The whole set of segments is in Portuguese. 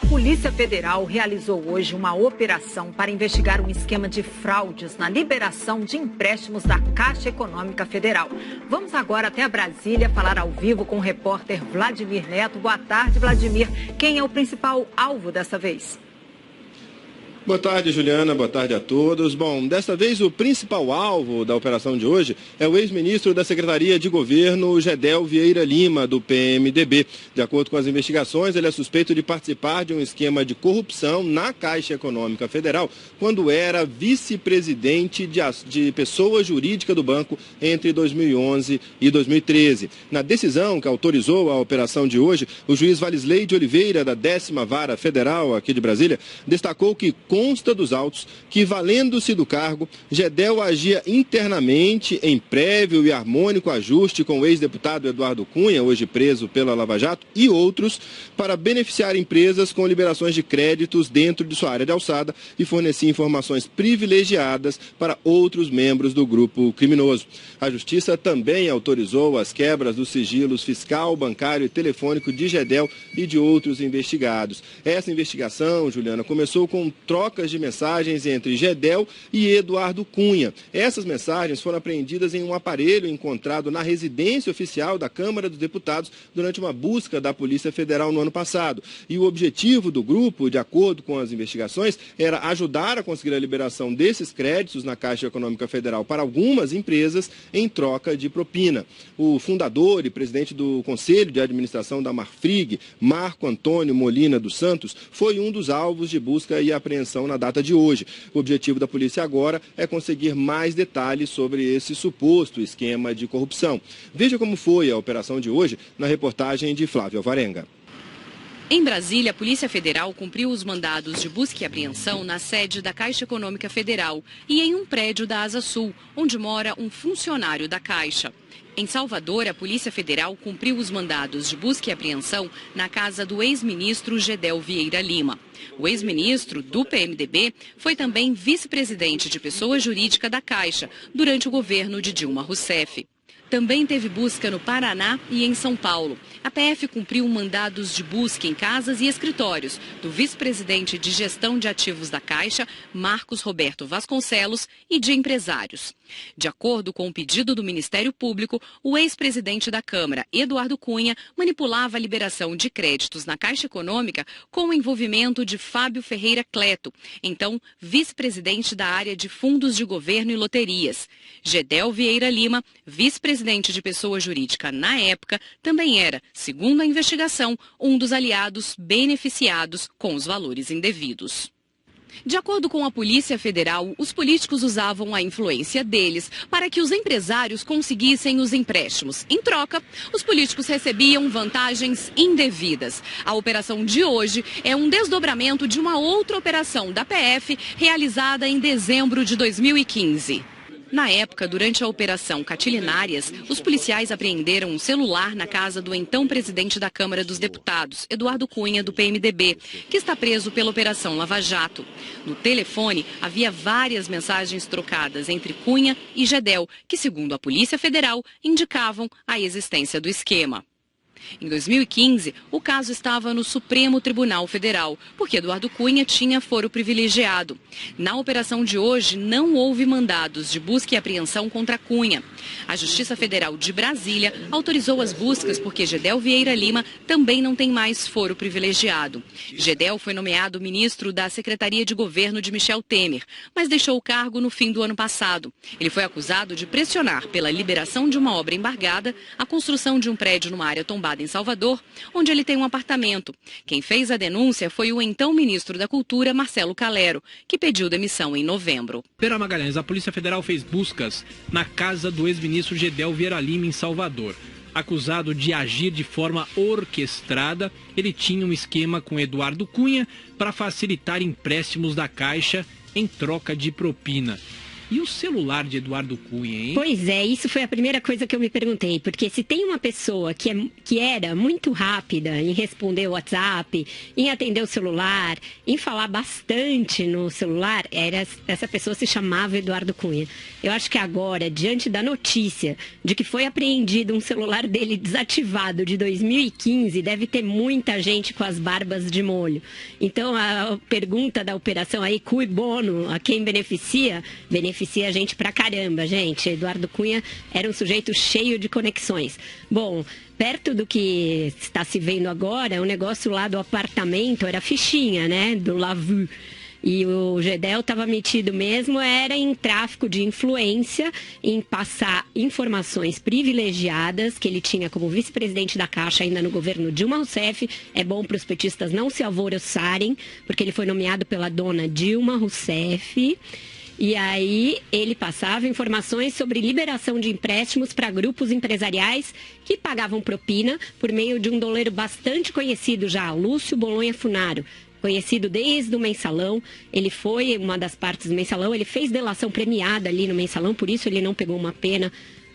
Polícia Federal realizou hoje uma operação para investigar um esquema de fraudes na liberação de empréstimos da Caixa Econômica Federal. Vamos agora até Brasília falar ao vivo com o repórter Vladimir Neto. Boa tarde, Vladimir. Quem é o principal alvo dessa vez? Boa tarde, Juliana. Boa tarde a todos. Bom, desta vez o principal alvo da operação de hoje é o ex-ministro da Secretaria de Governo, Gedel Vieira Lima, do PMDB. De acordo com as investigações, ele é suspeito de participar de um esquema de corrupção na Caixa Econômica Federal, quando era vice-presidente de pessoa jurídica do banco entre 2011 e 2013. Na decisão que autorizou a operação de hoje, o juiz Valisley de Oliveira, da 10ª Vara Federal aqui de Brasília, destacou que consta dos autos que, valendo-se do cargo, Gedel agia internamente em prévio e harmônico ajuste com o ex-deputado Eduardo Cunha, hoje preso pela Lava Jato, e outros, para beneficiar empresas com liberações de créditos dentro de sua área de alçada e fornecer informações privilegiadas para outros membros do grupo criminoso. A Justiça também autorizou as quebras dos sigilos fiscal, bancário e telefônico de Gedel e de outros investigados. Essa investigação, Juliana, começou com trocas de mensagens entre Gedel e Eduardo Cunha. Essas mensagens foram apreendidas em um aparelho encontrado na residência oficial da Câmara dos Deputados durante uma busca da Polícia Federal no ano passado. E o objetivo do grupo, de acordo com as investigações, era ajudar a conseguir a liberação desses créditos na Caixa Econômica Federal para algumas empresas em troca de propina. O fundador e presidente do Conselho de Administração da Marfrig, Marco Antônio Molina dos Santos, foi um dos alvos de busca e apreensão na data de hoje. O objetivo da polícia agora é conseguir mais detalhes sobre esse suposto esquema de corrupção. Veja como foi a operação de hoje na reportagem de Flávio Alvarenga. Em Brasília, a Polícia Federal cumpriu os mandados de busca e apreensão na sede da Caixa Econômica Federal e em um prédio da Asa Sul, onde mora um funcionário da Caixa. Em Salvador, a Polícia Federal cumpriu os mandados de busca e apreensão na casa do ex-ministro Gedel Vieira Lima. O ex-ministro do PMDB foi também vice-presidente de pessoa jurídica da Caixa durante o governo de Dilma Rousseff. Também teve busca no Paraná e em São Paulo. A PF cumpriu mandados de busca em casas e escritórios do vice-presidente de gestão de ativos da Caixa, Marcos Roberto Vasconcelos, e de empresários. De acordo com o pedido do Ministério Público, o ex-presidente da Câmara, Eduardo Cunha, manipulava a liberação de créditos na Caixa Econômica com o envolvimento de Fábio Ferreira Cleto, então vice-presidente da área de fundos de governo e loterias. Gedel Vieira Lima, vice-presidente de pessoa jurídica na época, também era, segundo a investigação, um dos aliados beneficiados com os valores indevidos. De acordo com a Polícia Federal, os políticos usavam a influência deles para que os empresários conseguissem os empréstimos. Em troca, os políticos recebiam vantagens indevidas. A operação de hoje é um desdobramento de uma outra operação da PF realizada em dezembro de 2015. Na época, durante a Operação Catilinárias, os policiais apreenderam um celular na casa do então presidente da Câmara dos Deputados, Eduardo Cunha, do PMDB, que está preso pela Operação Lava Jato. No telefone, havia várias mensagens trocadas entre Cunha e Gedel, que, segundo a Polícia Federal, indicavam a existência do esquema. Em 2015, o caso estava no Supremo Tribunal Federal, porque Eduardo Cunha tinha foro privilegiado. Na operação de hoje, não houve mandados de busca e apreensão contra Cunha. A Justiça Federal de Brasília autorizou as buscas porque Gedel Vieira Lima também não tem mais foro privilegiado. Gedel foi nomeado ministro da Secretaria de Governo de Michel Temer, mas deixou o cargo no fim do ano passado. Ele foi acusado de pressionar pela liberação de uma obra embargada, a construção de um prédio numa área tombada em Salvador, onde ele tem um apartamento. Quem fez a denúncia foi o então ministro da Cultura, Marcelo Calero, que pediu demissão em novembro. Pera Magalhães, a Polícia Federal fez buscas na casa do ex-ministro Gedel Vieira Lima, em Salvador. Acusado de agir de forma orquestrada, ele tinha um esquema com Eduardo Cunha para facilitar empréstimos da Caixa em troca de propina. E o celular de Eduardo Cunha, hein? Pois é, isso foi a primeira coisa que eu me perguntei, porque se tem uma pessoa que era muito rápida em responder o WhatsApp, em atender o celular, em falar bastante no celular, essa pessoa se chamava Eduardo Cunha. Eu acho que agora, diante da notícia de que foi apreendido um celular dele desativado de 2015, deve ter muita gente com as barbas de molho. Então, a pergunta da operação aí, cui bono, a quem beneficia a gente pra caramba, gente. Eduardo Cunha era um sujeito cheio de conexões. Bom, perto do que está se vendo agora, o negócio lá do apartamento era fichinha, né, do Lavu. E o Gedel estava metido mesmo, era em tráfico de influência, em passar informações privilegiadas que ele tinha como vice-presidente da Caixa ainda no governo Dilma Rousseff. É bom para os petistas não se alvoroçarem, porque ele foi nomeado pela dona Dilma Rousseff. E aí ele passava informações sobre liberação de empréstimos para grupos empresariais que pagavam propina por meio de um doleiro bastante conhecido já, Lúcio Bolonha Funaro. Conhecido desde o Mensalão, ele foi uma das partes do Mensalão, ele fez delação premiada ali no Mensalão, por isso ele não pegou uma pena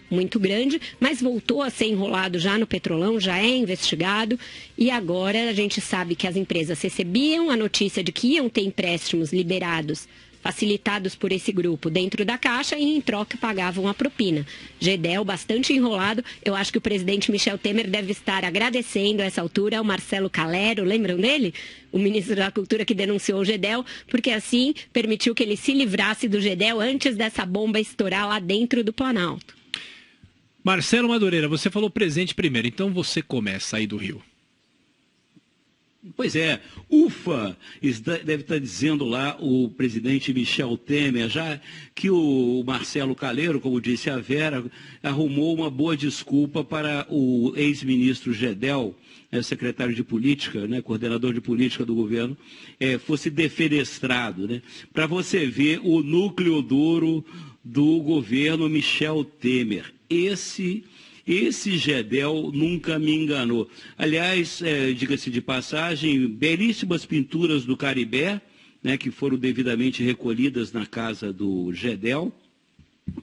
muito grande, mas voltou a ser enrolado já no Petrolão, já é investigado, e agora a gente sabe que as empresas recebiam a notícia de que iam ter empréstimos liberados, facilitados por esse grupo dentro da Caixa, e em troca pagavam a propina. Gedel bastante enrolado. Eu acho que o presidente Michel Temer deve estar agradecendo a essa altura ao Marcelo Calero, lembram dele? O ministro da Cultura que denunciou o Gedel, porque assim permitiu que ele se livrasse do Gedel antes dessa bomba estourar lá dentro do Planalto. Marcelo Madureira, você falou presente primeiro, então você começa aí do Rio. Pois é, ufa, deve estar dizendo lá o presidente Michel Temer, já que o Marcelo Calero, como disse a Vera, arrumou uma boa desculpa para o ex-ministro Gedel, secretário de política, né, coordenador de política do governo, fosse defenestrado, né, para você ver o núcleo duro do governo Michel Temer. Esse Gedel nunca me enganou. Aliás, diga-se de passagem, belíssimas pinturas do Caribé, né, que foram devidamente recolhidas na casa do Gedel,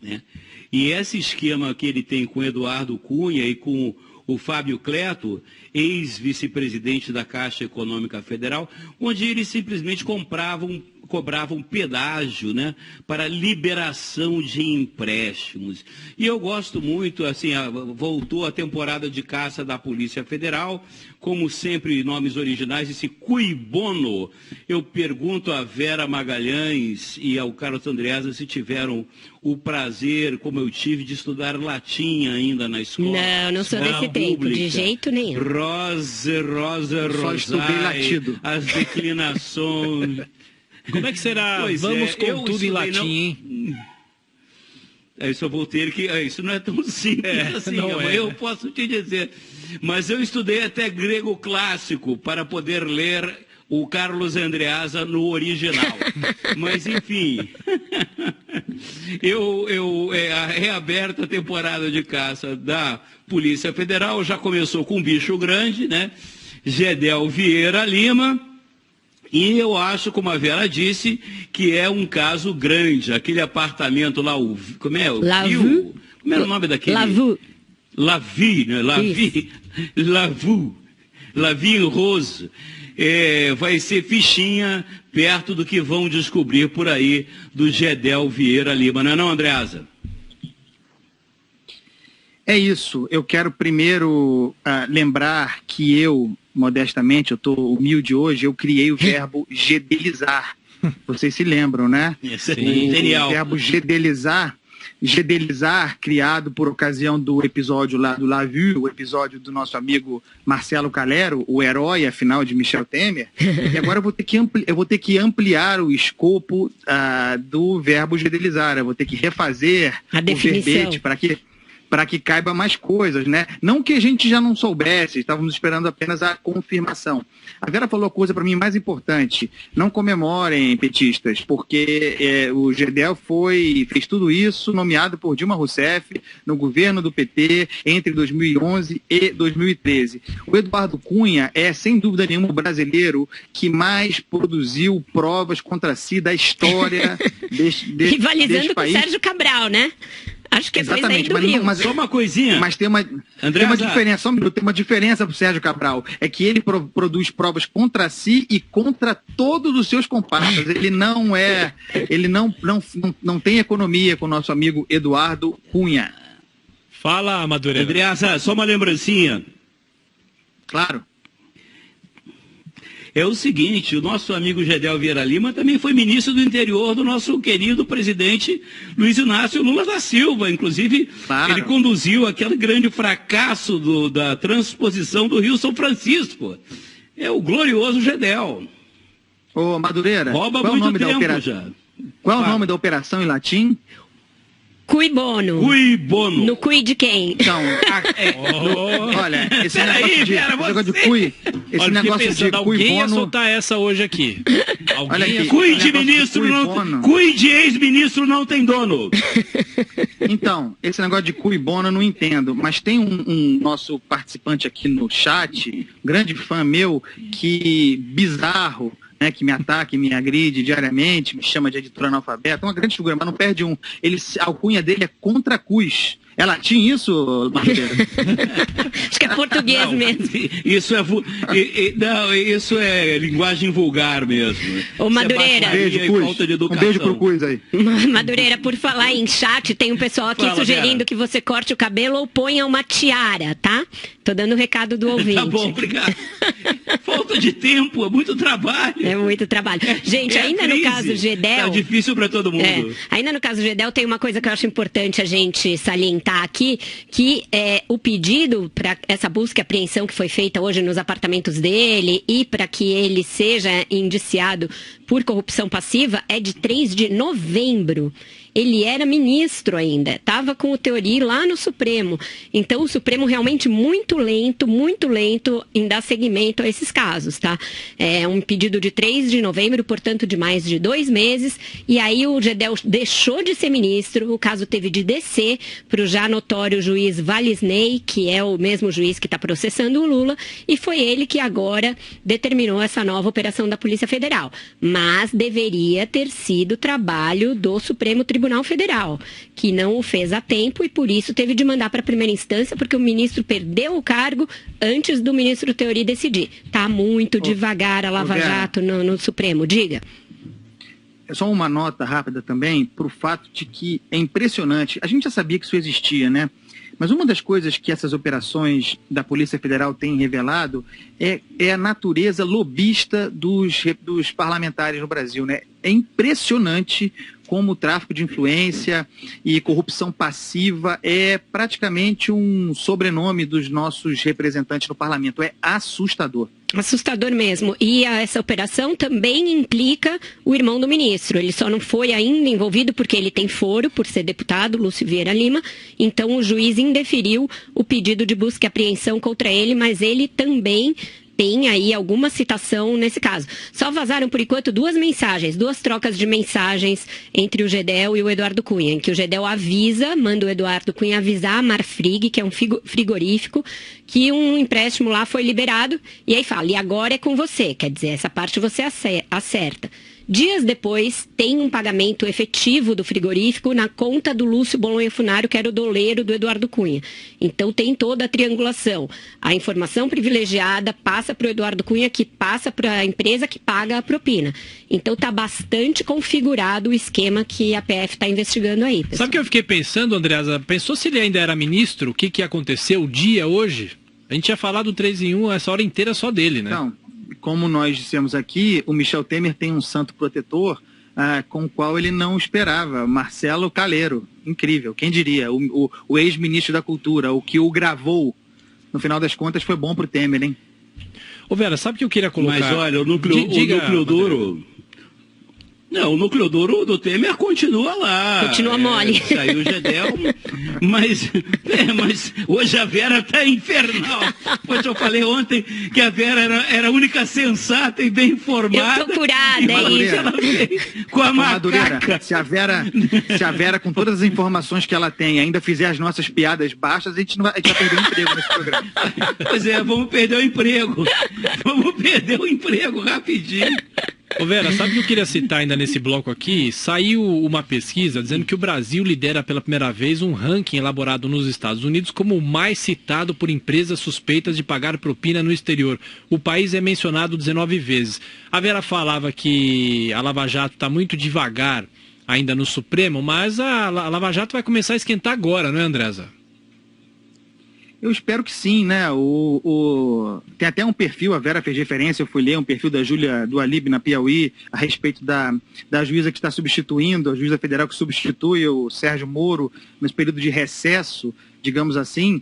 né? E esse esquema que ele tem com Eduardo Cunha e com o Fábio Cleto, ex-vice-presidente da Caixa Econômica Federal, onde eles simplesmente cobravam pedágio, né, para liberação de empréstimos. E eu gosto muito, assim, voltou a temporada de caça da Polícia Federal, como sempre, nomes originais, esse cui bono. Eu pergunto a Vera Magalhães e ao Carlos Andreasa se tiveram o prazer, como eu tive, de estudar latim ainda na escola. Não sou desse tempo, de jeito nenhum. Rosa, só estudei latido. As declinações... Como é que será? Pois Vamos com tudo em latim, hein? Isso eu vou ter que... Isso não é tão simples assim, eu posso te dizer. Mas eu estudei até grego clássico para poder ler o Carlos Andreasa no original. Mas, enfim, a reaberta temporada de caça da Polícia Federal já começou com um bicho grande, né? Gedel Vieira Lima. E eu acho, como a Vera disse, que é um caso grande. Aquele apartamento lá, como é? Lavu. Como era o nome daquele? Lavu. Lavi, né? Lavi em Rose. Vai ser fichinha perto do que vão descobrir por aí do Gedel Vieira Lima. Não é não, Andreasa? É isso. Eu quero primeiro lembrar que modestamente, eu estou humilde hoje, eu criei o verbo gedelizar. Vocês se lembram, né? Genial. O verbo gedelizar, criado por ocasião do episódio lá do Lavu, o episódio do nosso amigo Marcelo Calero, o herói, afinal, de Michel Temer. E agora eu vou ter que ampliar o escopo do verbo gedelizar. Eu vou ter que refazer a definição. O verbete para que caiba mais coisas, né? Não que a gente já não soubesse, estávamos esperando apenas a confirmação. A Vera falou a coisa para mim mais importante: não comemorem, petistas, porque o Gedel fez tudo isso nomeado por Dilma Rousseff no governo do PT entre 2011 e 2013. O Eduardo Cunha é, sem dúvida nenhuma, o brasileiro que mais produziu provas contra si da história rivalizando com o Sérgio Cabral, né? Acho que é coisa aí do Rio. Mas só uma coisinha. Mas tem uma diferença, só um minuto, tem uma diferença pro Sérgio Cabral. É que ele produz provas contra si e contra todos os seus comparsas. Ele não tem economia com o nosso amigo Eduardo Cunha. Fala, Madureira. Andreasa, só uma lembrancinha. Claro. É o seguinte, o nosso amigo Gedel Vieira Lima também foi ministro do interior do nosso querido presidente Luiz Inácio Lula da Silva. Inclusive, Ele conduziu aquele grande fracasso da transposição do Rio São Francisco. É o glorioso Gedel. Ô, Madureira, rouba qual muito o nome tempo da operação? já. Qual é o nome da operação em latim? Cui bono. Cui bono. No cui de quem? Então, olha, esse negócio de cui, esse negócio de cui alguém bono... ia soltar essa hoje aqui. Olha aqui, cui de ministro não... Cui de ex-ministro não tem dono. Então, esse negócio de cui bono eu não entendo, mas tem um nosso participante aqui no chat, grande fã meu, que bizarro, né, que me ataca, me agride diariamente, me chama de editor analfabeto, é uma grande figura, mas não perde um. A alcunha dele é contra cus. É latim isso, Madureira? Acho que é português mesmo. Isso é linguagem vulgar mesmo. Ô, Madureira. Um beijo pro Cus aí. Madureira, por falar em chat, tem um pessoal aqui sugerindo que você corte o cabelo ou ponha uma tiara, tá? Tô dando o recado do ouvinte. Tá bom, obrigado. Falta de tempo, é muito trabalho. É muito trabalho. Gente, ainda no caso Gedel... Tá difícil para todo mundo. Ainda no caso Gedel, tem uma coisa que eu acho importante a gente salientar aqui, que o pedido para essa busca e apreensão que foi feita hoje nos apartamentos dele e para que ele seja indiciado por corrupção passiva é de 3 de novembro. Ele era ministro ainda, estava com o Teori lá no Supremo. Então, o Supremo realmente muito lento em dar seguimento a esses casos, tá? É um pedido de 3 de novembro, portanto, de mais de 2 meses. E aí o Gedel deixou de ser ministro, o caso teve de descer para o já notório juiz Valisney, que é o mesmo juiz que está processando o Lula, e foi ele que agora determinou essa nova operação da Polícia Federal. Mas deveria ter sido trabalho do Supremo Tribunal Federal, que não o fez a tempo e por isso teve de mandar para a primeira instância, porque o ministro perdeu o cargo antes do ministro Teori decidir. Tá muito devagar a Lava Jato no Supremo. Diga. É só uma nota rápida também para o fato de que é impressionante. A gente já sabia que isso existia, né? Mas uma das coisas que essas operações da Polícia Federal têm revelado é a natureza lobista dos parlamentares no Brasil, né? É impressionante como o tráfico de influência e corrupção passiva é praticamente um sobrenome dos nossos representantes no parlamento. É assustador. Assustador mesmo. E essa operação também implica o irmão do ministro. Ele só não foi ainda envolvido porque ele tem foro por ser deputado, Lúcio Vieira Lima. Então o juiz indeferiu o pedido de busca e apreensão contra ele, mas ele também tem aí alguma citação nesse caso. Só vazaram, por enquanto, 2 trocas de mensagens entre o Gedel e o Eduardo Cunha, em que o Gedel manda o Eduardo Cunha avisar a Marfrig, que é um frigorífico, que um empréstimo lá foi liberado, e aí fala, e agora é com você, quer dizer, essa parte você acerta. Dias depois, tem um pagamento efetivo do frigorífico na conta do Lúcio Bolonha Funaro, que era o doleiro do Eduardo Cunha. Então, tem toda a triangulação. A informação privilegiada passa para o Eduardo Cunha, que passa para a empresa que paga a propina. Então, está bastante configurado o esquema que a PF está investigando aí, pessoal. Sabe o que eu fiquei pensando, Andreasa? Pensou se ele ainda era ministro? O que aconteceu o dia hoje? A gente tinha falado 3 em 1, essa hora inteira só dele, né? Não. Como nós dissemos aqui, o Michel Temer tem um santo protetor com o qual ele não esperava, Marcelo Calero. Incrível, quem diria? O ex-ministro da Cultura, o que o gravou, no final das contas, foi bom pro Temer, hein? Ô Vera, sabe o que eu queria colocar? Mas olha, o núcleo duro... Não, o núcleo duro do Temer continua lá. Continua mole. Saiu o Gedel, mas hoje a Vera está infernal. Pois eu falei ontem que a Vera era a única sensata e bem informada. Eu tô curada, é isso. Ela veio com a macaca. Se a Vera, com todas as informações que ela tem, ainda fizer as nossas piadas baixas, a gente vai perder o emprego nesse programa. Pois é, vamos perder o emprego. Vamos perder o emprego rapidinho. Ô Vera, sabe o que eu queria citar ainda nesse bloco aqui? Saiu uma pesquisa dizendo que o Brasil lidera pela primeira vez um ranking elaborado nos Estados Unidos como o mais citado por empresas suspeitas de pagar propina no exterior. O país é mencionado 19 vezes. A Vera falava que a Lava Jato está muito devagar ainda no Supremo, mas a Lava Jato vai começar a esquentar agora, não é, Andresa? Eu espero que sim, né? Tem até um perfil, a Vera fez referência, eu fui ler um perfil da Júlia do Alib na Piauí a respeito da juíza que está substituindo, a juíza federal que substitui o Sérgio Moro nesse período de recesso, digamos assim.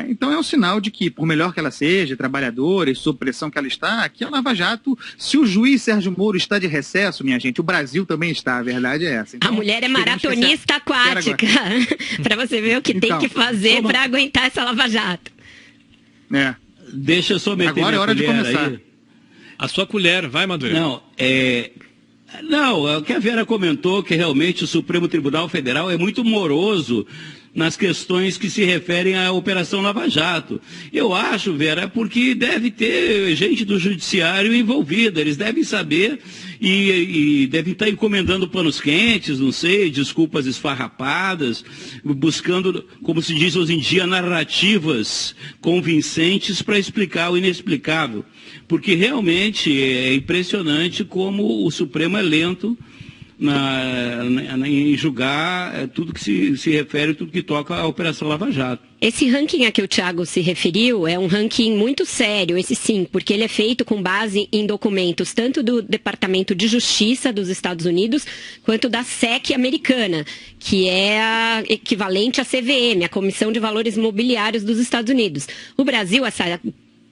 Então é um sinal de que, por melhor que ela seja, trabalhadora e sob pressão que ela está, aqui a Lava Jato, se o juiz Sérgio Moro está de recesso, minha gente, o Brasil também está, a verdade é essa. Então, a mulher é maratonista aquática, para você ver o que tem que fazer para aguentar essa Lava Jato. Deixa eu só meter agora é hora de começar. Aí. A sua colher, vai, Madureira. Não, o que a Vera comentou, que realmente o Supremo Tribunal Federal é muito moroso nas questões que se referem à Operação Lava Jato. Eu acho, Vera, porque deve ter gente do judiciário envolvida, eles devem saber e devem estar encomendando panos quentes, não sei, desculpas esfarrapadas, buscando, como se diz hoje em dia, narrativas convincentes para explicar o inexplicável. Porque realmente é impressionante como o Supremo é lento em julgar tudo que se refere, tudo que toca à Operação Lava Jato. Esse ranking a que o Thiago se referiu é um ranking muito sério, esse sim, porque ele é feito com base em documentos tanto do Departamento de Justiça dos Estados Unidos quanto da SEC americana, que é a equivalente à CVM, a Comissão de Valores Mobiliários dos Estados Unidos. O Brasil, essa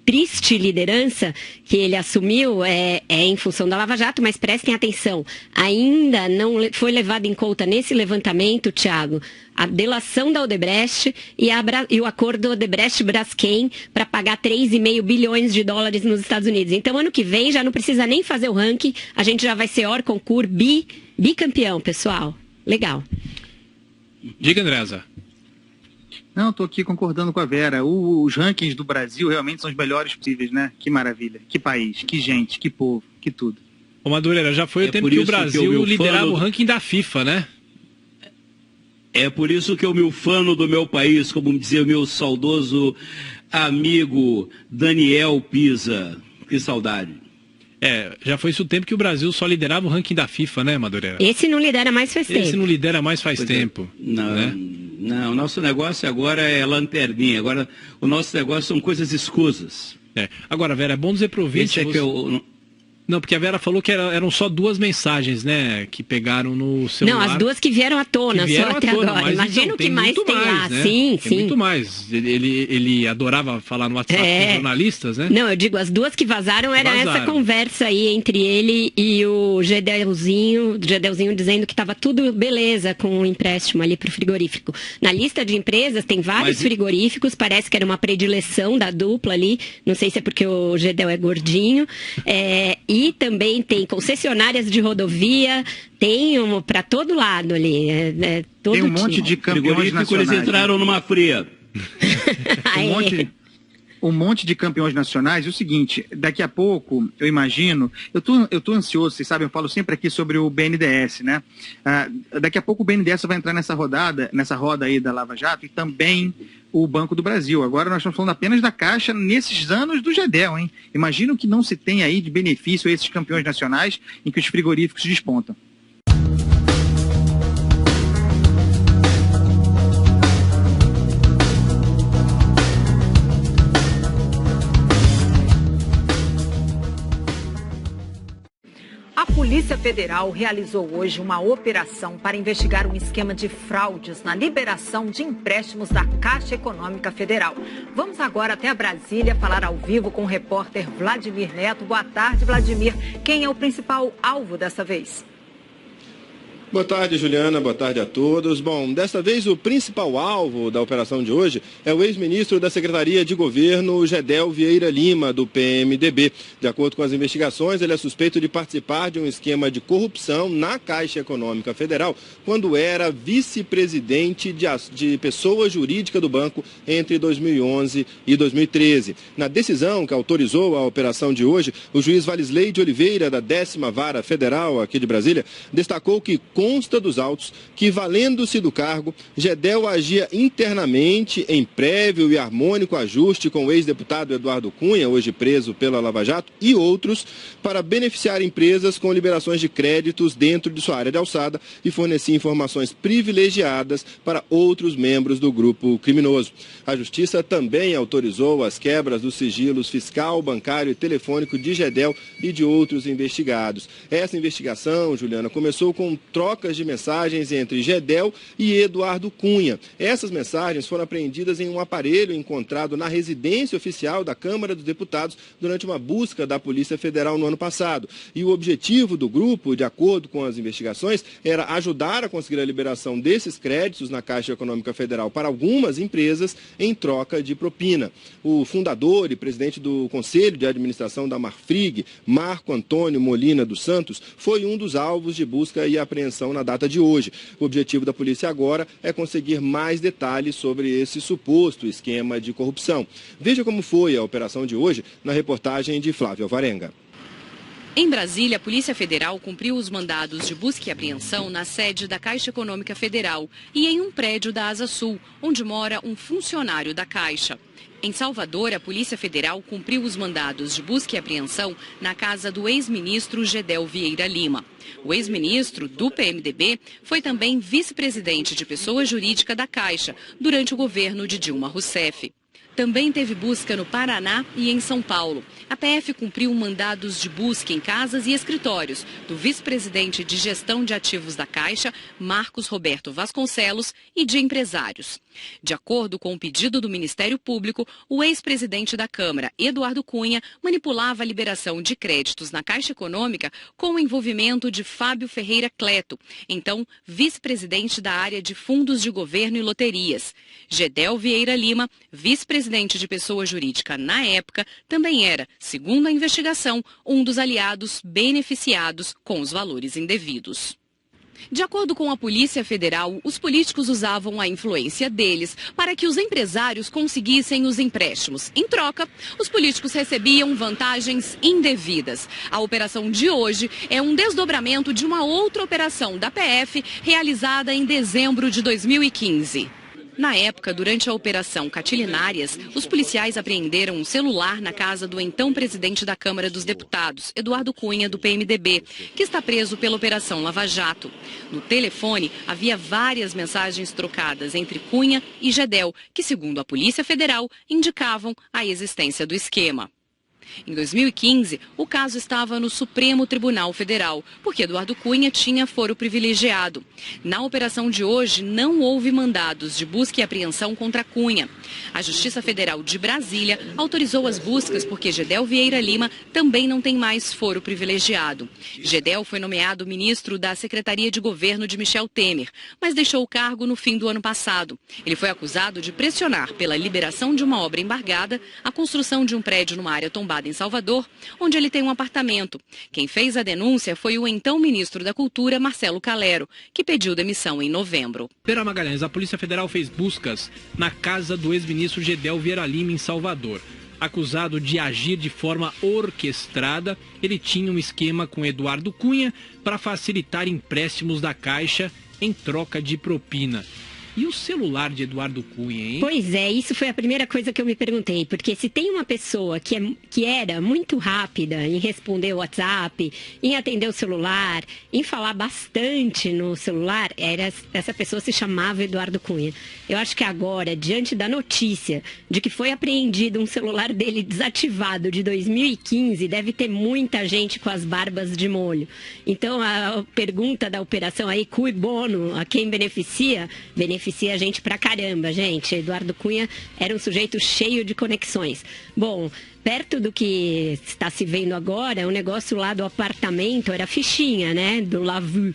triste liderança que ele assumiu é em função da Lava Jato, mas prestem atenção, ainda não foi levado em conta nesse levantamento, Thiago, a delação da Odebrecht e o acordo Odebrecht-Braskem para pagar 3,5 bilhões de dólares nos Estados Unidos. Então, ano que vem, já não precisa nem fazer o ranking, a gente já vai ser hors concurso bicampeão, pessoal. Legal. Diga, Andresa. Não, estou aqui concordando com a Vera. Os rankings do Brasil realmente são os melhores possíveis, né? Que maravilha, que país, que gente, que povo, que tudo. Ô Madureira, já foi o tempo que o Brasil liderava o ranking da FIFA, né? É por isso que eu me ufano do meu país, como dizia o meu saudoso amigo Daniel Pisa. Que saudade. Já foi isso o tempo que o Brasil só liderava o ranking da FIFA, né, Madureira? Esse não lidera mais faz tempo. Esse não lidera mais faz tempo. Não, né? Não, o nosso negócio agora é lanterninha. Agora, o nosso negócio são coisas escusas. Agora, Vera, é bom dizer pro ouvinte... Não, porque a Vera falou que eram só 2 mensagens, né, que pegaram no celular. Não, as 2 que vieram à tona, só até agora. Imagina o que mais tem lá. Né? Sim, tem muito mais. Ele adorava falar no WhatsApp com jornalistas, né? Não, eu digo, as 2 que vazaram era essa conversa aí entre ele e o Gedelzinho dizendo que estava tudo beleza com o empréstimo ali para o frigorífico. Na lista de empresas tem vários frigoríficos, parece que era uma predileção da dupla ali, não sei se é porque o Gedel é gordinho, e também tem concessionárias de rodovia, tem para todo lado ali. Tem um monte de campeões nacionais. Eles entraram numa fria. Um monte de campeões nacionais. E o seguinte, daqui a pouco, eu imagino, eu tô ansioso, vocês sabem, eu falo sempre aqui sobre o BNDES, né? Daqui a pouco o BNDES vai entrar nessa roda aí da Lava Jato e também o Banco do Brasil. Agora nós estamos falando apenas da Caixa nesses anos do Gedel, hein? Imagina o que não se tem aí de benefício a esses campeões nacionais em que os frigoríficos despontam. A Polícia Federal realizou hoje uma operação para investigar um esquema de fraudes na liberação de empréstimos da Caixa Econômica Federal. Vamos agora até Brasília falar ao vivo com o repórter Vladimir Neto. Boa tarde, Vladimir. Quem é o principal alvo dessa vez? Boa tarde, Juliana. Boa tarde a todos. Bom, desta vez o principal alvo da operação de hoje é o ex-ministro da Secretaria de Governo, Gedel Vieira Lima, do PMDB. De acordo com as investigações, ele é suspeito de participar de um esquema de corrupção na Caixa Econômica Federal, quando era vice-presidente de pessoa jurídica do banco entre 2011 e 2013. Na decisão que autorizou a operação de hoje, o juiz Valisley de Oliveira, da 10ª Vara Federal aqui de Brasília, destacou que consta dos autos que, valendo-se do cargo, Gedel agia internamente em prévio e harmônico ajuste com o ex-deputado Eduardo Cunha, hoje preso pela Lava Jato, e outros, para beneficiar empresas com liberações de créditos dentro de sua área de alçada e fornecer informações privilegiadas para outros membros do grupo criminoso. A Justiça também autorizou as quebras dos sigilos fiscal, bancário e telefônico de Gedel e de outros investigados. Essa investigação, Juliana, começou com trocas de mensagens entre Gedel e Eduardo Cunha. Essas mensagens foram apreendidas em um aparelho encontrado na residência oficial da Câmara dos Deputados durante uma busca da Polícia Federal no ano passado. E o objetivo do grupo, de acordo com as investigações, era ajudar a conseguir a liberação desses créditos na Caixa Econômica Federal para algumas empresas em troca de propina. O fundador e presidente do Conselho de Administração da Marfrig, Marco Antônio Molina dos Santos, foi um dos alvos de busca e apreensão na data de hoje. O objetivo da polícia agora é conseguir mais detalhes sobre esse suposto esquema de corrupção. Veja como foi a operação de hoje na reportagem de Flávio Alvarenga. Em Brasília, a Polícia Federal cumpriu os mandados de busca e apreensão na sede da Caixa Econômica Federal e em um prédio da Asa Sul, onde mora um funcionário da Caixa. Em Salvador, a Polícia Federal cumpriu os mandados de busca e apreensão na casa do ex-ministro Gedel Vieira Lima. O ex-ministro do PMDB foi também vice-presidente de pessoa jurídica da Caixa durante o governo de Dilma Rousseff. Também teve busca no Paraná e em São Paulo. A PF cumpriu mandados de busca em casas e escritórios do vice-presidente de gestão de ativos da Caixa, Marcos Roberto Vasconcelos, e de empresários. De acordo com o pedido do Ministério Público, o ex-presidente da Câmara, Eduardo Cunha, manipulava a liberação de créditos na Caixa Econômica com o envolvimento de Fábio Ferreira Cleto, então vice-presidente da área de fundos de governo e loterias. Gedel Vieira Lima, vice-presidente de pessoa jurídica na época, também era, segundo a investigação, um dos aliados beneficiados com os valores indevidos. De acordo com a Polícia Federal, os políticos usavam a influência deles para que os empresários conseguissem os empréstimos. Em troca, os políticos recebiam vantagens indevidas. A operação de hoje é um desdobramento de uma outra operação da PF realizada em dezembro de 2015. Na época, durante a Operação Catilinárias, os policiais apreenderam um celular na casa do então presidente da Câmara dos Deputados, Eduardo Cunha, do PMDB, que está preso pela Operação Lava Jato. No telefone, havia várias mensagens trocadas entre Cunha e Gedel, que, segundo a Polícia Federal, indicavam a existência do esquema. Em 2015, o caso estava no Supremo Tribunal Federal, porque Eduardo Cunha tinha foro privilegiado. Na operação de hoje, não houve mandados de busca e apreensão contra Cunha. A Justiça Federal de Brasília autorizou as buscas porque Gedel Vieira Lima também não tem mais foro privilegiado. Gedel foi nomeado ministro da Secretaria de Governo de Michel Temer, mas deixou o cargo no fim do ano passado. Ele foi acusado de pressionar pela liberação de uma obra embargada, a construção de um prédio numa área tombada em Salvador, onde ele tem um apartamento. Quem fez a denúncia foi o então ministro da Cultura, Marcelo Calero, que pediu demissão em novembro. Pera Magalhães, a Polícia Federal fez buscas na casa do ex-ministro Gedel Vieira Lima, em Salvador. Acusado de agir de forma orquestrada, ele tinha um esquema com Eduardo Cunha para facilitar empréstimos da Caixa em troca de propina. E o celular de Eduardo Cunha, hein? Pois é, isso foi a primeira coisa que eu me perguntei. Porque se tem uma pessoa que era muito rápida em responder o WhatsApp, em atender o celular, em falar bastante no celular, essa pessoa se chamava Eduardo Cunha. Eu acho que agora, diante da notícia de que foi apreendido um celular dele desativado de 2015, deve ter muita gente com as barbas de molho. Então, a pergunta da operação aí, cui bono, a quem beneficia a gente pra caramba, gente. Eduardo Cunha era um sujeito cheio de conexões. Bom, perto do que está se vendo agora, o negócio lá do apartamento era fichinha, né? Do Lavu.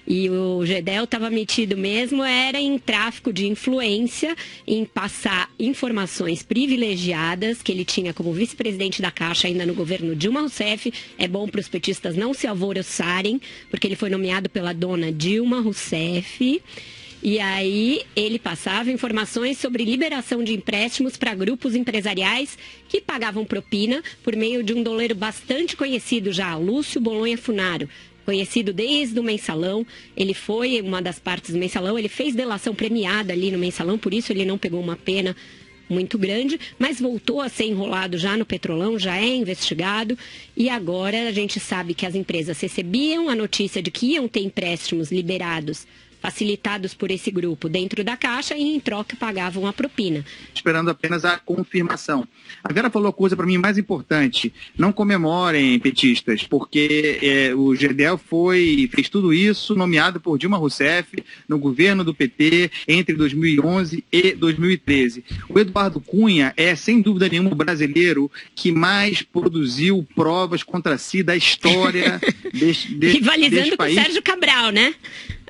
E o Gedel estava metido mesmo, era em tráfico de influência, em passar informações privilegiadas que ele tinha como vice-presidente da Caixa ainda no governo Dilma Rousseff. É bom para os petistas não se alvoroçarem, porque ele foi nomeado pela dona Dilma Rousseff. E aí ele passava informações sobre liberação de empréstimos para grupos empresariais que pagavam propina por meio de um doleiro bastante conhecido já, Lúcio Bolonha Funaro. Conhecido desde o Mensalão, ele foi uma das partes do Mensalão, ele fez delação premiada ali no Mensalão, por isso ele não pegou uma pena muito grande, mas voltou a ser enrolado já no Petrolão, já é investigado, e agora a gente sabe que as empresas recebiam a notícia de que iam ter empréstimos liberados, facilitados por esse grupo dentro da Caixa, e em troca pagavam a propina. Esperando apenas a confirmação. A Vera falou a coisa para mim mais importante: não comemorem, petistas, porque o Gedel fez tudo isso nomeado por Dilma Rousseff no governo do PT entre 2011 e 2013. O Eduardo Cunha é, sem dúvida nenhuma, o brasileiro que mais produziu provas contra si da história deste rivalizando país. Com o Sérgio Cabral, né?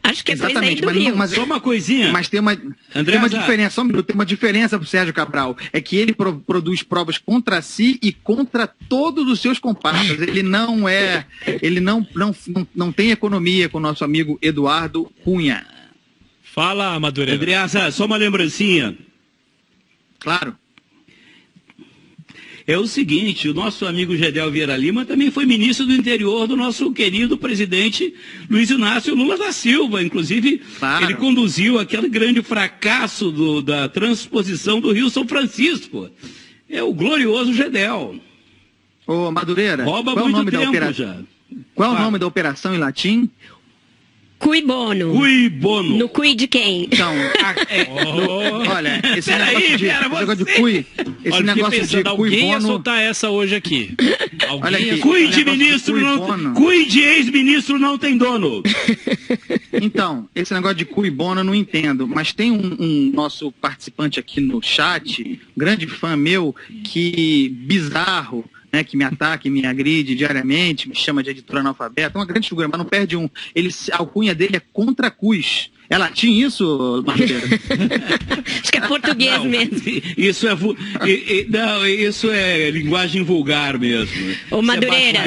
Acho que exatamente, foi daí do mas só uma coisinha. Mas tem uma diferença, só um minuto, tem uma diferença para o Sérgio Cabral. É que ele produz provas contra si e contra todos os seus comparsas. Ele não tem economia com o nosso amigo Eduardo Cunha. Fala, Madureira. Andreasa, só uma lembrancinha. Claro. É o seguinte, o nosso amigo Gedel Vieira Lima também foi ministro do interior do nosso querido presidente Luiz Inácio Lula da Silva. Inclusive, claro, ele conduziu aquele grande fracasso da transposição do Rio São Francisco. É o glorioso Gedel. Ô, Madureira, rouba qual muito o nome tempo da operação? já. Qual o nome da operação em latim? Cui bono. Cui bono. No cui de quem? Então, olha, esse negócio de cui, esse negócio de cui alguém bono... ia soltar essa hoje aqui. Olha aqui, cui de ministro não... Cui de ex-ministro não tem dono. Então, esse negócio de cui bono eu não entendo, mas tem um nosso participante aqui no chat, grande fã meu, que bizarro, né, que me ataca, me agride diariamente, me chama de editor analfabeto, uma grande figura, mas não perde um. A alcunha dele é contra cus. É latim isso, Madureira? Acho que é português mesmo. Isso é linguagem vulgar mesmo. Ô, Madureira. Um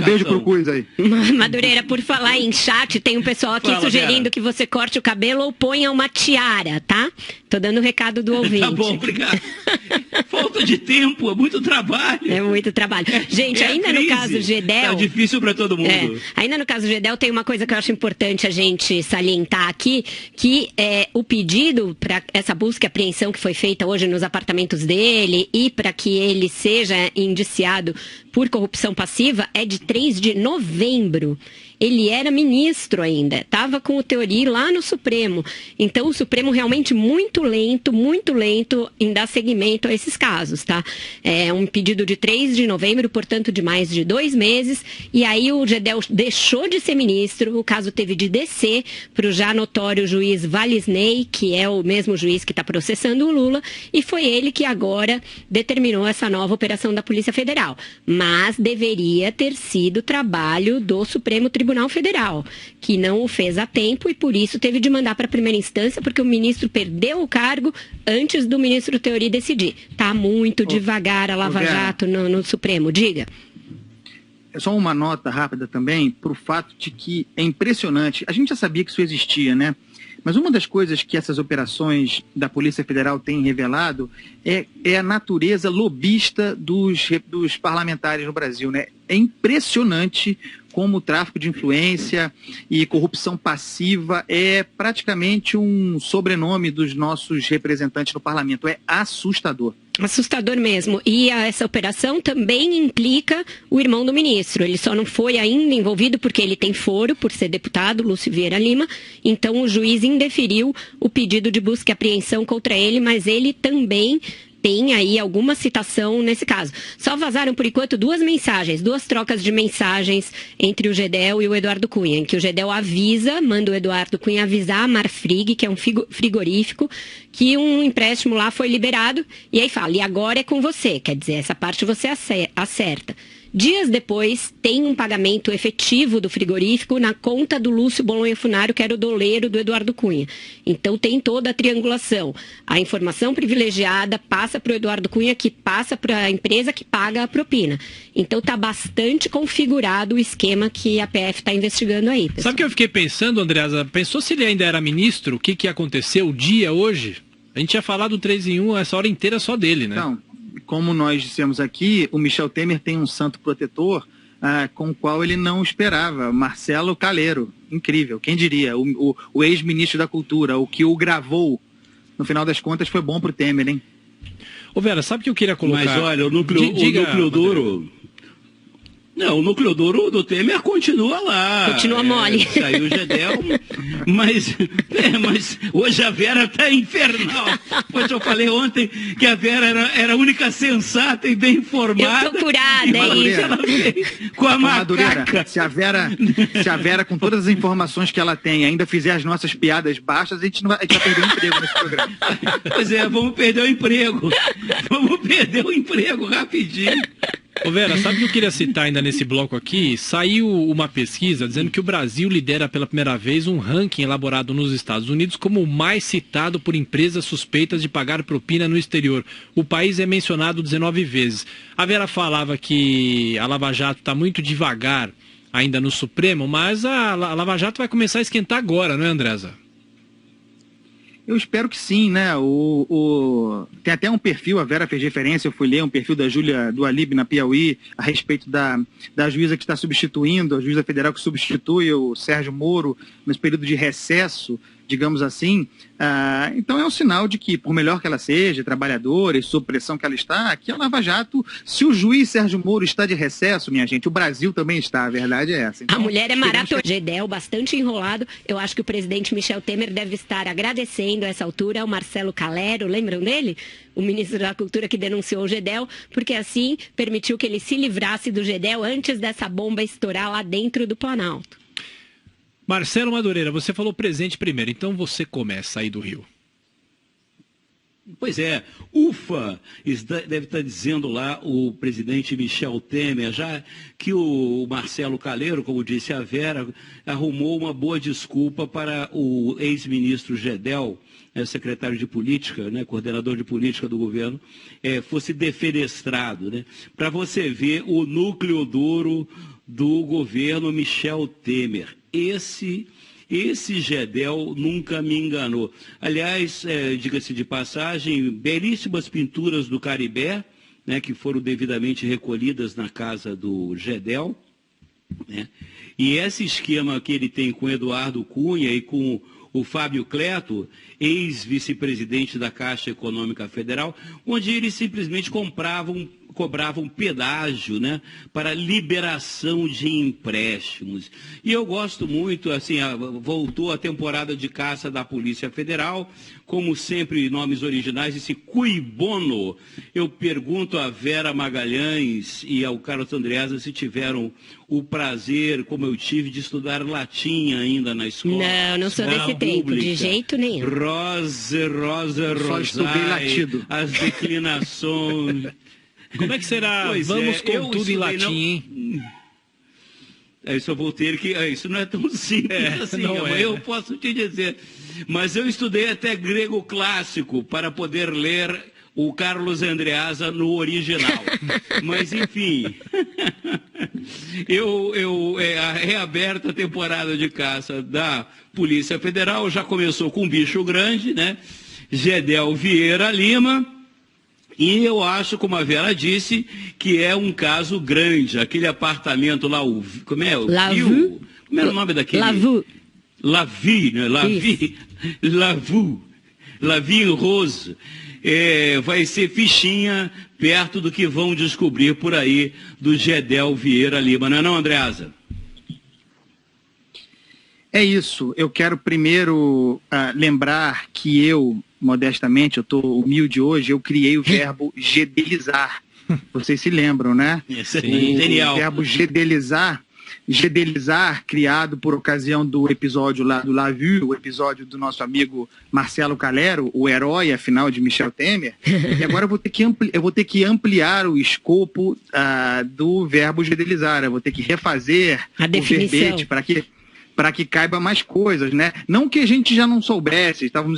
beijo pro Cus aí. Madureira, por falar em chat, tem um pessoal aqui sugerindo Vera, que você corte o cabelo ou ponha uma tiara, tá? Tô dando o recado do ouvinte. Tá bom, obrigado. Falta de tempo, é muito trabalho. É muito trabalho. Gente, ainda no caso Gedel... Tá difícil para todo mundo. Ainda no caso Gedel, tem uma coisa que eu acho importante a gente salientar aqui, que é o pedido para essa busca e apreensão que foi feita hoje nos apartamentos dele e para que ele seja indiciado por corrupção passiva é de 3 de novembro. Ele era ministro ainda, estava com o Teori lá no Supremo. Então, o Supremo realmente muito lento em dar seguimento a esses casos, tá? É um pedido de 3 de novembro, portanto, de mais de 2 meses. E aí o Gedel deixou de ser ministro, o caso teve de descer para o já notório juiz Valisney, que é o mesmo juiz que está processando o Lula, e foi ele que agora determinou essa nova operação da Polícia Federal. Mas deveria ter sido trabalho do Supremo Tribunal Federal, que não o fez a tempo e por isso teve de mandar para a primeira instância, porque o ministro perdeu o cargo antes do ministro Teori decidir. Tá muito devagar a Lava Jato no Supremo. Diga. É só uma nota rápida também para o fato de que é impressionante. A gente já sabia que isso existia, né? Mas uma das coisas que essas operações da Polícia Federal têm revelado é a natureza lobista dos parlamentares no Brasil, né? É impressionante como o tráfico de influência e corrupção passiva é praticamente um sobrenome dos nossos representantes no parlamento. É assustador. Assustador mesmo. E essa operação também implica o irmão do ministro. Ele só não foi ainda envolvido porque ele tem foro por ser deputado, Lúcio Vieira Lima. Então o juiz indeferiu o pedido de busca e apreensão contra ele, mas ele também tem aí alguma citação nesse caso. Só vazaram, por enquanto, 2 mensagens, 2 trocas de mensagens entre o Gedel e o Eduardo Cunha, em que o Gedel manda o Eduardo Cunha avisar a Marfrig, que é um frigorífico, que um empréstimo lá foi liberado, e aí fala, e agora é com você, quer dizer, essa parte você acerta. Dias depois, tem um pagamento efetivo do frigorífico na conta do Lúcio Bolonha Funaro, que era o doleiro do Eduardo Cunha. Então, tem toda a triangulação. A informação privilegiada passa para o Eduardo Cunha, que passa para a empresa que paga a propina. Então, está bastante configurado o esquema que a PF está investigando aí, pessoal. Sabe o que eu fiquei pensando, Andreasa? Pensou se ele ainda era ministro? O que aconteceu o dia hoje? A gente ia falar do 3 em 1 essa hora inteira só dele, né? Então, como nós dissemos aqui, o Michel Temer tem um santo protetor com o qual ele não esperava, Marcelo Calero. Incrível, quem diria? O ex-ministro da Cultura, o que o gravou, no final das contas, foi bom para o Temer, hein? Ô Vera, sabe o que eu queria colocar? Mas olha, o núcleo duro... Não, o núcleo duro do Temer continua lá. Continua mole. Saiu o Gedel, mas hoje a Vera está infernal. Pois eu falei ontem que a Vera era a única sensata e bem informada. Eu tô curada, é isso. Ela veio com a macaca. Se a Vera, com todas as informações que ela tem, ainda fizer as nossas piadas baixas, a gente vai perder o emprego nesse programa. Pois é, vamos perder o emprego. Vamos perder o emprego rapidinho. Ô Vera, sabe o que eu queria citar ainda nesse bloco aqui? Saiu uma pesquisa dizendo que o Brasil lidera pela primeira vez um ranking elaborado nos Estados Unidos como o mais citado por empresas suspeitas de pagar propina no exterior. O país é mencionado 19 vezes. A Vera falava que a Lava Jato está muito devagar ainda no Supremo, mas a Lava Jato vai começar a esquentar agora, não é, Andresa? Eu espero que sim, né? Tem até um perfil, a Vera fez referência, eu fui ler um perfil da Júlia do Alib na Piauí a respeito da juíza que está substituindo, a juíza federal que substitui o Sérgio Moro nesse período de recesso, digamos assim. Então é um sinal de que, por melhor que ela seja, trabalhadora e sob pressão que ela está, aqui a Lava Jato, se o juiz Sérgio Moro está de recesso, minha gente, o Brasil também está, a verdade é essa. Então, a mulher é maratona. Gedel, bastante enrolado. Eu acho que o presidente Michel Temer deve estar agradecendo a essa altura ao Marcelo Calero, lembram dele? O ministro da Cultura que denunciou o Gedel, porque assim permitiu que ele se livrasse do Gedel antes dessa bomba estourar lá dentro do Planalto. Marcelo Madureira, você falou presente primeiro, então você começa aí do Rio. Pois é, ufa, deve estar dizendo lá o presidente Michel Temer, já que o Marcelo Calero, como disse a Vera, arrumou uma boa desculpa para o ex-ministro Gedel, secretário de política, né, coordenador de política do governo, fosse defenestrado, né, para você ver o núcleo duro do governo Michel Temer. Esse Gedel nunca me enganou. Aliás, diga-se de passagem, belíssimas pinturas do Caribé, né, que foram devidamente recolhidas na casa do Gedel, né? E esse esquema que ele tem com Eduardo Cunha e com o Fábio Cleto, ex-vice-presidente da Caixa Econômica Federal, onde eles simplesmente cobravam pedágio, né, para liberação de empréstimos. E eu gosto muito, assim, voltou a temporada de caça da Polícia Federal, como sempre, nomes originais, esse cui bono. Eu pergunto a Vera Magalhães e ao Carlos Andreasa se tiveram o prazer, como eu tive, de estudar latim ainda na escola. Não sou desse tempo, de jeito nenhum. Rosa, rosai, as declinações... Como é que será? Pois Vamos com tudo em latim, hein? Isso eu vou ter que... Isso não é tão simples assim, não eu posso te dizer. Mas eu estudei até grego clássico para poder ler o Carlos Andreasa no original. Mas, enfim... a reaberta temporada de caça da Polícia Federal já começou com um bicho grande, né? Gedel Vieira Lima... E eu acho, como a Vera disse, que é um caso grande. Aquele apartamento lá, como é? Lavu. Como era o nome daquele? Lavu. Lavi, né? Lavi Rose. Vai ser fichinha perto do que vão descobrir por aí do Gedel Vieira Lima. Não é não, Andreasa? É isso. Eu quero primeiro lembrar que modestamente, eu estou humilde hoje, eu criei o verbo gedelizar. Vocês se lembram, né? Sim. Genial. O verbo gedelizar gedelizar, criado por ocasião do episódio lá do La Vue, o episódio do nosso amigo Marcelo Calero, o herói, afinal, de Michel Temer. E agora eu vou ter que ampliar o escopo do verbo gedelizar. Eu vou ter que refazer o verbete para que caiba mais coisas, né? Não que a gente já não soubesse, estávamos